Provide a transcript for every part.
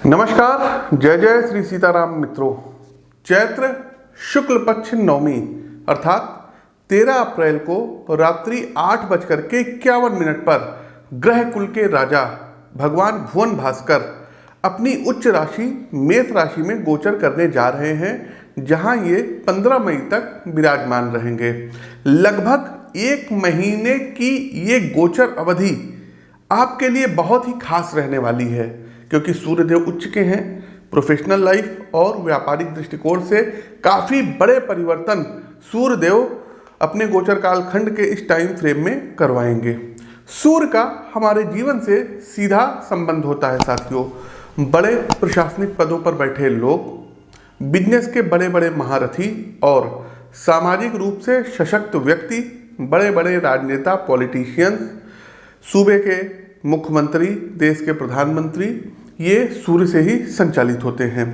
नमस्कार, जय जय श्री सीताराम मित्रों। चैत्र शुक्ल पक्ष नवमी अर्थात 13 अप्रैल को रात्रि 8:51 पर ग्रह कुल के राजा भगवान भुवन भास्कर अपनी उच्च राशि मेष राशि में गोचर करने जा रहे हैं, जहां ये 15 मई तक विराजमान रहेंगे। लगभग 1 महीने की ये गोचर अवधि आपके लिए बहुत ही खास रहने वाली है, क्योंकि सूर्यदेव उच्च के हैं। प्रोफेशनल लाइफ और व्यापारिक दृष्टिकोण से काफ़ी बड़े परिवर्तन सूर्यदेव अपने गोचर कालखंड के इस टाइम फ्रेम में करवाएंगे। सूर्य का हमारे जीवन से सीधा संबंध होता है साथियों। बड़े प्रशासनिक पदों पर बैठे लोग, बिजनेस के बड़े बड़े महारथी और सामाजिक रूप से सशक्त व्यक्ति, बड़े बड़े राजनेता, पॉलिटिशियंस, सूबे के मुख्यमंत्री, देश के प्रधानमंत्री, ये सूर्य से ही संचालित होते हैं।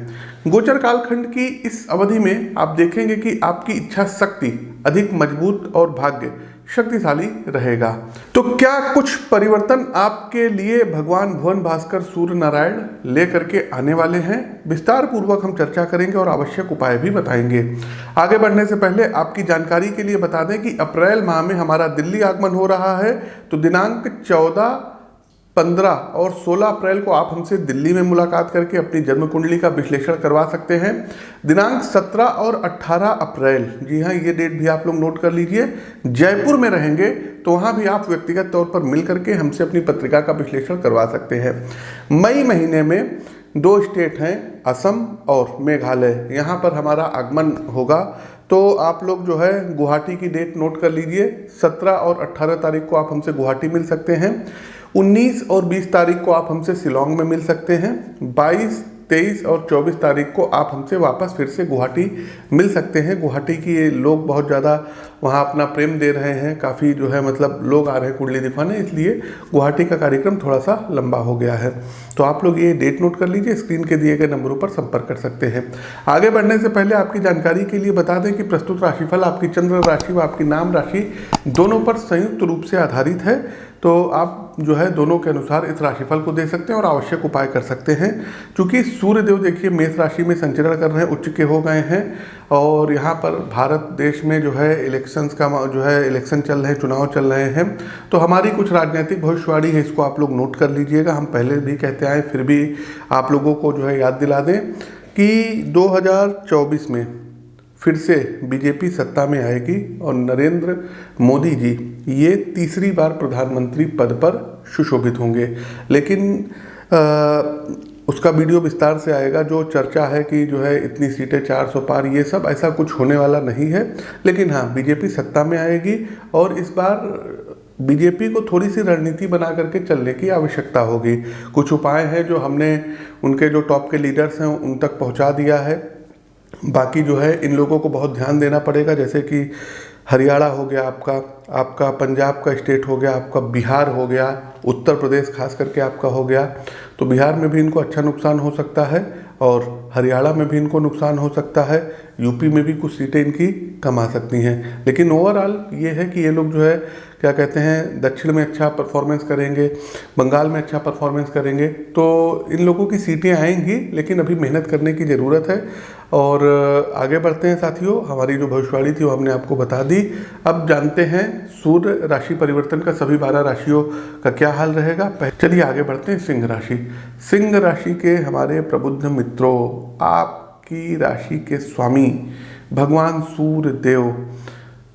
गोचर कालखंड की इस अवधि में आप देखेंगे कि आपकी इच्छा शक्ति अधिक मजबूत और भाग्य शक्तिशाली रहेगा। तो क्या कुछ परिवर्तन आपके लिए भगवान भुवन भास्कर सूर्य नारायण लेकर के आने वाले हैं? विस्तार पूर्वक हम चर्चा करेंगे और आवश्यक उपाय भी बताएंगे। आगे बढ़ने से पहले आपकी जानकारी के लिए बता दें कि अप्रैल माह में हमारा दिल्ली आगमन हो रहा है। तो दिनांक 14, 15 और 16 अप्रैल को आप हमसे दिल्ली में मुलाकात करके अपनी जन्म कुंडली का विश्लेषण करवा सकते हैं। दिनांक 17 और 18 अप्रैल, जी हाँ, ये डेट भी आप लोग नोट कर लीजिए, जयपुर में रहेंगे, तो वहाँ भी आप व्यक्तिगत तौर पर मिल करके हमसे अपनी पत्रिका का विश्लेषण करवा सकते हैं। मई महीने में 2 स्टेट हैं, असम और मेघालय, यहाँ पर हमारा आगमन होगा। तो आप लोग जो है गुवाहाटी की डेट नोट कर लीजिए। 17 और 18 तारीख को आप हमसे गुवाहाटी मिल सकते हैं। 19 और 20 तारीख को आप हमसे शिलोंग में मिल सकते हैं। 22, 23 और 24 तारीख को आप हमसे वापस फिर से गुवाहाटी मिल सकते हैं। गुवाहाटी की लोग बहुत ज़्यादा वहाँ अपना प्रेम दे रहे हैं, काफ़ी जो है मतलब लोग आ रहे हैं कुंडली दिखाने, इसलिए गुवाहाटी का कार्यक्रम थोड़ा सा लंबा हो गया है। तो आप लोग ये डेट नोट कर लीजिए, स्क्रीन के दिए गए नंबरों पर संपर्क कर सकते हैं। आगे बढ़ने से पहले आपकी जानकारी के लिए बता दें कि प्रस्तुत राशिफल आपकी चंद्र राशि व आपकी नाम राशि दोनों पर संयुक्त रूप से आधारित है। तो आप जो है दोनों के अनुसार इस राशिफल को दे सकते हैं और आवश्यक उपाय कर सकते हैं। क्योंकि सूर्यदेव देखिए मेष राशि में संचरण कर रहे हैं, उच्च के हो गए हैं, और यहाँ पर भारत देश में जो है इलेक्शंस का जो है इलेक्शन चल रहे हैं, चुनाव चल रहे हैं। तो हमारी कुछ राजनीतिक भविष्यवाणी है, इसको आप लोग नोट कर लीजिएगा। हम पहले भी कहते आए, फिर भी आप लोगों को जो है याद दिला दें कि 2024 में फिर से बीजेपी सत्ता में आएगी और नरेंद्र मोदी जी ये तीसरी बार प्रधानमंत्री पद पर सुशोभित होंगे। लेकिन उसका वीडियो विस्तार से आएगा। जो चर्चा है कि जो है इतनी सीटें 400 पार, ये सब ऐसा कुछ होने वाला नहीं है। लेकिन हाँ, बीजेपी सत्ता में आएगी और इस बार बीजेपी को थोड़ी सी रणनीति बना करके चलने की आवश्यकता होगी। कुछ उपाय हैं जो हमने उनके जो टॉप के लीडर्स हैं उन तक पहुँचा दिया है। बाकी जो है इन लोगों को बहुत ध्यान देना पड़ेगा, जैसे कि हरियाणा हो गया आपका पंजाब का स्टेट हो गया, आपका बिहार हो गया, उत्तर प्रदेश खास करके आपका हो गया। तो बिहार में भी इनको अच्छा नुकसान हो सकता है और हरियाणा में भी इनको नुकसान हो सकता है। यूपी में भी कुछ सीटें इनकी कम आ सकती हैं। लेकिन ओवरऑल ये है कि ये लोग जो है क्या कहते हैं, दक्षिण में अच्छा परफॉर्मेंस करेंगे, बंगाल में अच्छा परफॉर्मेंस करेंगे। तो इन लोगों की सीटें आएंगी, लेकिन अभी मेहनत करने की ज़रूरत है। और आगे बढ़ते हैं साथियों, हमारी जो भविष्यवाणी थी वो हमने आपको बता दी। अब जानते हैं सूर्य राशि परिवर्तन का सभी 12 राशियों का क्या हाल रहेगा। चलिए आगे बढ़ते हैं। सिंह राशि। सिंह राशि के हमारे प्रबुद्ध मित्रों, आपकी राशि के स्वामी भगवान सूर्य देव,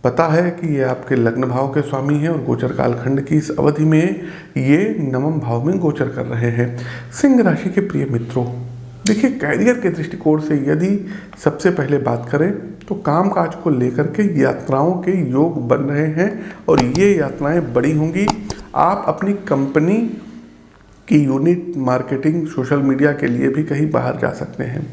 पता है कि ये आपके लग्न भाव के स्वामी हैं और गोचर कालखंड की इस अवधि में ये नवम भाव में गोचर कर रहे हैं। सिंह राशि के प्रिय मित्रों, देखिए कैरियर के दृष्टिकोण से यदि सबसे पहले बात करें तो कामकाज को लेकर के यात्राओं के योग बन रहे हैं और ये यात्राएं बड़ी होंगी। आप अपनी कंपनी की यूनिट मार्केटिंग, सोशल मीडिया के लिए भी कहीं बाहर जा सकते हैं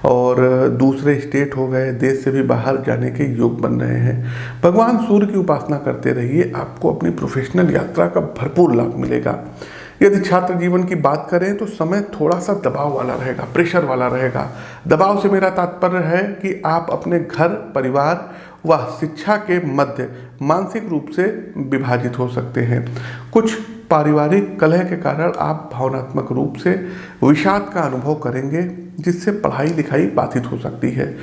और दूसरे स्टेट हो गए, देश से भी बाहर जाने के योग बन रहे हैं। भगवान सूर्य की उपासना करते रहिए, आपको अपनी प्रोफेशनल यात्रा का भरपूर लाभ मिलेगा। यदि छात्र जीवन की बात करें तो समय थोड़ा सा दबाव वाला रहेगा, प्रेशर वाला रहेगा। दबाव से मेरा तात्पर्य है कि आप अपने घर, परिवार व शिक्षा के मध्य मानसिक रूप से विभाजित हो सकते हैं। कुछ पारिवारिक कलह के कारण आप भावनात्मक रूप से विषाद का अनुभव करेंगे, जिससे पढ़ाई लिखाई बाधित हो सकती है।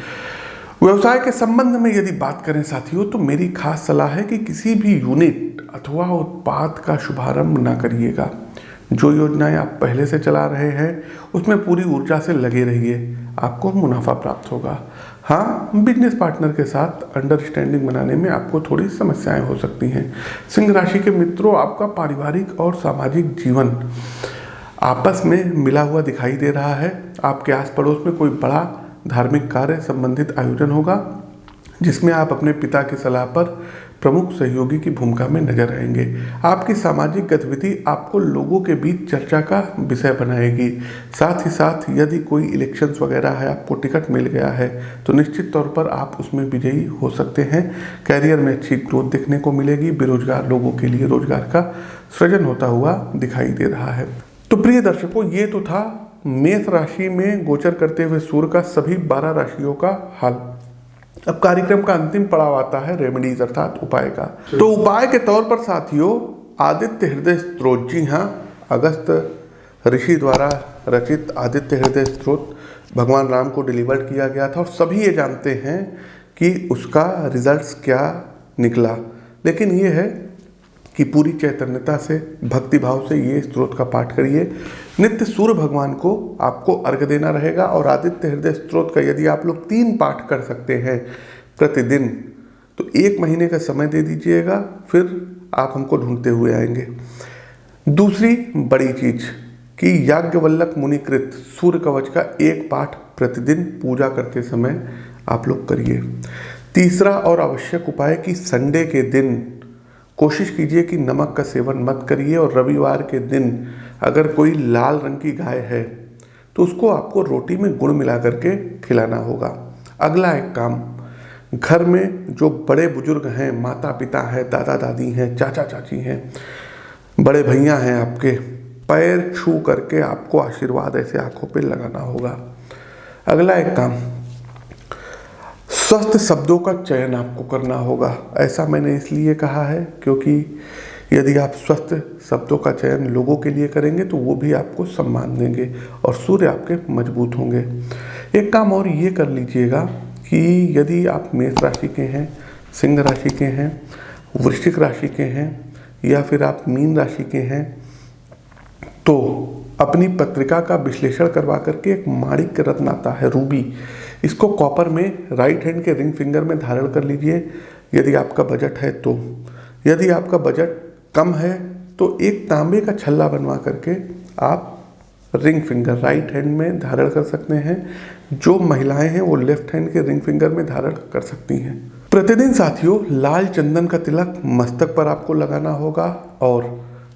व्यवसाय के संबंध में यदि बात करें साथियों, तो मेरी खास सलाह है कि किसी भी यूनिट अथवा उत्पाद का शुभारंभ ना करिएगा। जो योजनाएं आप पहले से चला रहे हैं उसमें पूरी ऊर्जा से लगे रहिए, आपको मुनाफा प्राप्त होगा। हाँ, बिजनेस पार्टनर के साथ अंडरस्टैंडिंग बनाने में आपको थोड़ी समस्याएं हो सकती हैं। सिंह राशि के मित्रों, आपका पारिवारिक और सामाजिक जीवन आपस में मिला हुआ दिखाई दे रहा है। आपके आस पड़ोस में कोई बड़ा धार्मिक कार्य संबंधित आयोजन होगा, जिसमें आप अपने पिता की सलाह पर प्रमुख सहयोगी की भूमिका में नजर आएंगे। आपकी सामाजिक गतिविधि आपको लोगों के बीच चर्चा का विषय बनाएगी। साथ ही साथ यदि कोई इलेक्शंस वगैरह है, आपको टिकट मिल गया है, तो निश्चित तौर पर आप उसमें विजयी हो सकते हैं। कैरियर में अच्छी ग्रोथ देखने को मिलेगी। बेरोजगार लोगों के लिए रोजगार का सृजन होता हुआ दिखाई दे रहा है। तो प्रिय दर्शकों, ये तो था मेष राशि में गोचर करते हुए सूर्य का सभी 12 राशियों का हाल। अब कार्यक्रम का अंतिम पड़ाव आता है रेमेडीज अर्थात उपाय का। तो उपाय के तौर पर साथियों, आदित्य हृदय स्तोत्र, जी हाँ, अगस्त ऋषि द्वारा रचित आदित्य हृदय स्तोत्र भगवान राम को डिलीवर्ड किया गया था और सभी ये जानते हैं कि उसका रिजल्ट्स क्या निकला। लेकिन ये है कि पूरी चैतन्यता से, भक्ति भाव से ये स्तोत्र का पाठ करिए। नित्य सूर्य भगवान को आपको अर्घ्य देना रहेगा और आदित्य हृदय स्तोत्र का यदि आप लोग 3 पाठ कर सकते हैं प्रतिदिन, तो 1 महीने का समय दे दीजिएगा, फिर आप हमको ढूंढते हुए आएंगे। दूसरी बड़ी चीज कि याज्ञवल्लक मुनिकृत सूर्य कवच का 1 पाठ प्रतिदिन पूजा करते समय आप लोग करिए। तीसरा और आवश्यक उपाय कि संडे के दिन कोशिश कीजिए कि नमक का सेवन मत करिए और रविवार के दिन अगर कोई लाल रंग की गाय है तो उसको आपको रोटी में गुड़ मिला करके खिलाना होगा। अगला एक काम, घर में जो बड़े बुजुर्ग हैं, माता पिता हैं, दादा दादी हैं, चाचा चाची हैं, बड़े भैया हैं, आपके पैर छू करके आपको आशीर्वाद ऐसे आंखों पे लगाना होगा। अगला एक काम, स्वस्थ शब्दों का चयन आपको करना होगा। ऐसा मैंने इसलिए कहा है क्योंकि यदि आप स्वस्थ शब्दों का चयन लोगों के लिए करेंगे तो वो भी आपको सम्मान देंगे और सूर्य आपके मजबूत होंगे। एक काम और ये कर लीजिएगा कि यदि आप मेष राशि के हैं, सिंह राशि के हैं, वृश्चिक राशि के हैं या फिर आप मीन राशि के हैं, तो अपनी पत्रिका का विश्लेषण करवा करके एक माणिक्य रत्न आता है, रूबी, इसको कॉपर में राइट हैंड के रिंग फिंगर में धारण कर लीजिए यदि आपका बजट है तो। यदि आपका बजट कम है तो एक तांबे का छल्ला बनवा करके आप रिंग फिंगर राइट हैंड में धारण कर सकते हैं। जो महिलाएं हैं वो लेफ्ट हैंड के रिंग फिंगर में धारण कर सकती हैं। प्रतिदिन साथियों, लाल चंदन का तिलक मस्तक पर आपको लगाना होगा और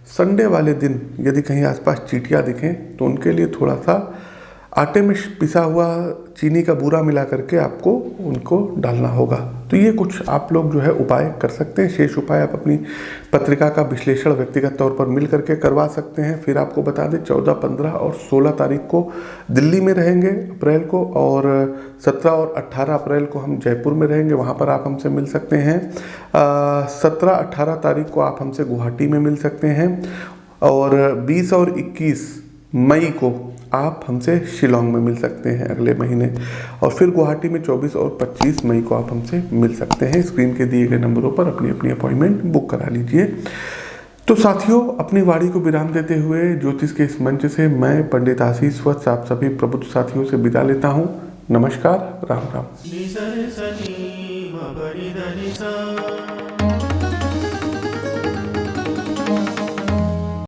संडे वाले दिन यदि कहीं आसपास चींटियां दिखें तो उनके लिए थोड़ा सा आटे में पिसा हुआ चीनी का बूरा मिला करके आपको उनको डालना होगा। तो ये कुछ आप लोग जो है उपाय कर सकते हैं। शेष उपाय आप अपनी पत्रिका का विश्लेषण व्यक्तिगत तौर पर मिल करके करवा सकते हैं। फिर आपको बता दें 14, 15 और 16 तारीख को दिल्ली में रहेंगे अप्रैल को, और 17 और 18 अप्रैल को हम जयपुर में रहेंगे, वहाँ पर आप हमसे मिल सकते हैं। 17, 18 तारीख को आप हमसे गुवाहाटी में मिल सकते हैं और 20 और 21 मई को आप हमसे शिलोंग में मिल सकते हैं अगले महीने, और फिर गुवाहाटी में 24 और 25 मई को आप हमसे मिल सकते हैं। स्क्रीन के दिए गए नंबरों पर अपनी अपनी अपॉइंटमेंट बुक करा लीजिए। तो साथियों, अपनी वाणी को विराम देते हुए ज्योतिष के इस मंच से मैं पंडित आशीष वत्स आप सभी प्रबुद्ध साथियों से विदा लेता हूँ। नमस्कार, राम राम।